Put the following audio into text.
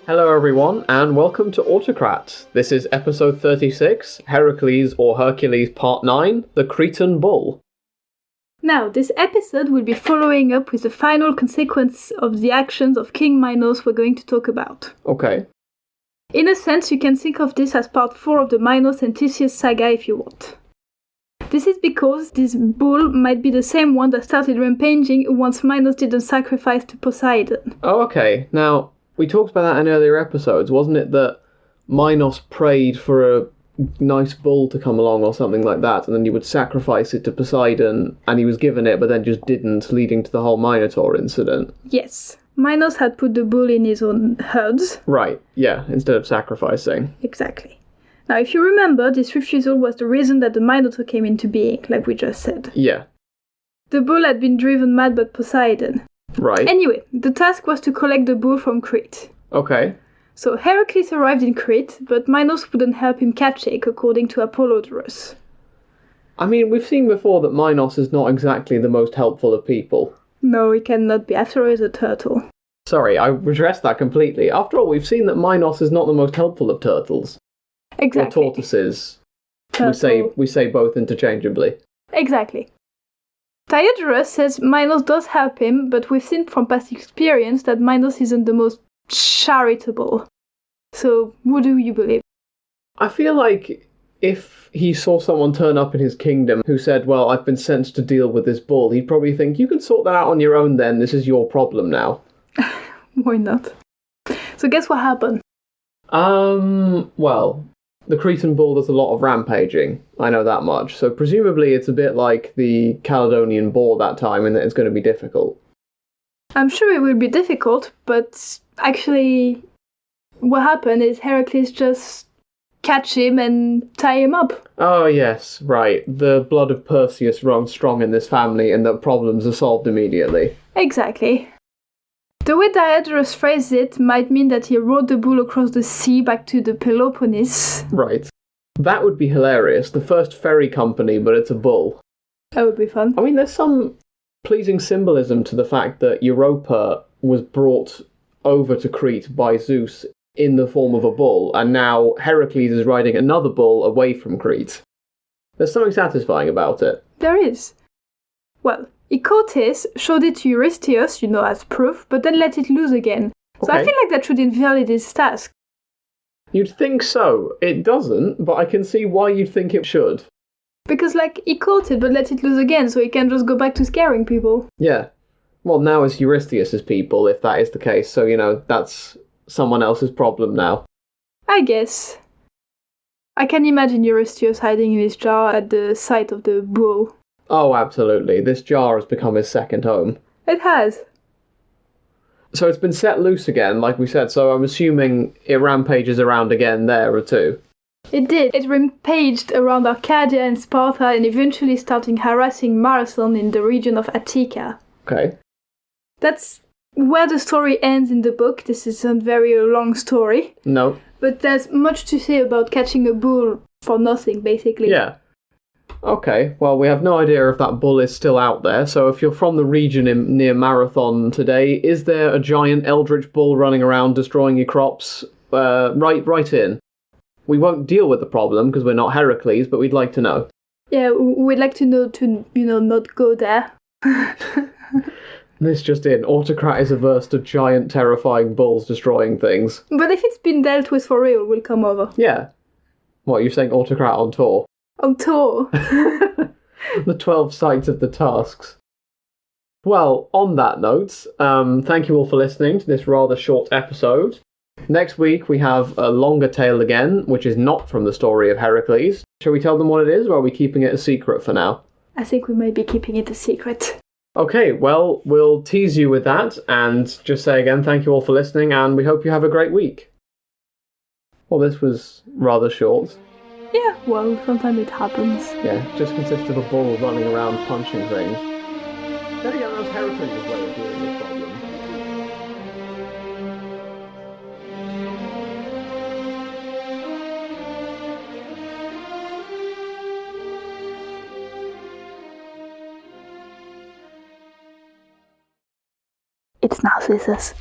Hello everyone, and welcome to Autocrat. This is episode 36, Heracles or Hercules Part 9, the Cretan Bull. Now, this episode will be following up with the final consequence of the actions of King Minos we're going to talk about. Okay. In a sense, you can think of this as part 4 of the Minos and Theseus saga if you want. This is because this bull might be the same one that started rampaging once Minos didn't sacrifice to Poseidon. Oh, okay. Now, we talked about that in earlier episodes, wasn't it that Minos prayed for a nice bull to come along or something like that, and then he would sacrifice it to Poseidon, and he was given it, but then just didn't, leading to the whole Minotaur incident? Yes. Minos had put the bull in his own herds. Right, yeah, instead of sacrificing. Exactly. Now, if you remember, this refusal was the reason that the Minotaur came into being, like we just said. Yeah. The bull had been driven mad by Poseidon. Right. Anyway, the task was to collect the bull from Crete. Okay. So Heracles arrived in Crete, but Minos wouldn't help him catch it, according to Apollodorus. I mean, we've seen before that Minos is not exactly the most helpful of people. No, he cannot be, after all he's a turtle. Sorry, I redressed that completely. After all, we've seen that Minos is not the most helpful of turtles. Exactly. Or tortoises. We say both interchangeably. Exactly. Diodorus says Minos does help him, but we've seen from past experience that Minos isn't the most charitable. So, who do you believe? I feel like if he saw someone turn up in his kingdom who said, well, I've been sent to deal with this bull, he'd probably think, you can sort that out on your own then, this is your problem now. Why not? So guess what happened? Well, the Cretan bull does a lot of rampaging, I know that much, so presumably it's a bit like the Caledonian boar that time in that it's going to be difficult. I'm sure it will be difficult, but actually what happened is Heracles just catch him and tie him up. Oh yes, right. The blood of Perseus runs strong in this family and that problems are solved immediately. Exactly. The way Diodorus phrased it might mean that he rode the bull across the sea back to the Peloponnese. Right. That would be hilarious. The first ferry company, but it's a bull. That would be fun. I mean, there's some pleasing symbolism to the fact that Europa was brought over to Crete by Zeus in the form of a bull, and now Heracles is riding another bull away from Crete. There's something satisfying about it. There is. Well, Icotes showed it to Eurystheus, as proof, but then let it loose again. So Okay. I feel like that should invalidate his task. You'd think so. It doesn't, but I can see why you'd think it should. Because, he caught it, but let it loose again, so he can just go back to scaring people. Yeah. Well, now it's Eurystheus' people, if that is the case, so, that's someone else's problem now. I guess. I can imagine Eurystheus hiding in his jar at the sight of the bull. Oh, absolutely. This jar has become his second home. It has. So it's been set loose again, like we said, so I'm assuming it rampages around again there too. It did. It rampaged around Arcadia and Sparta and eventually starting harassing Marathon in the region of Attica. Okay. That's where the story ends in the book. This is a very long story. No. But there's much to say about catching a bull for nothing, basically. Yeah. Okay, well, we have no idea if that bull is still out there, so if you're from the region near Marathon today, is there a giant eldritch bull running around destroying your crops? Right in. We won't deal with the problem, because we're not Heracles, but we'd like to know. Yeah, we'd like to know to, not go there. This just in, Autocrat is averse to giant, terrifying bulls destroying things. But if it's been dealt with for real, we'll come over. Yeah. What, you're saying Autocrat on tour? On tour. The 12 sites of the tasks. Well, on that note, thank you all for listening to this rather short episode. Next week we have a longer tale again, which is not from the story of Heracles. Shall we tell them what it is, or are we keeping it a secret for now? I think we might be keeping it a secret. Okay, well, we'll tease you with that, and just say again, thank you all for listening, and we hope you have a great week. Well, this was rather short. Yeah, well, sometimes it happens. Yeah, just consists of a bull running around punching things. Then again, that was Heracles' way of dealing with problem. It's now Theseus.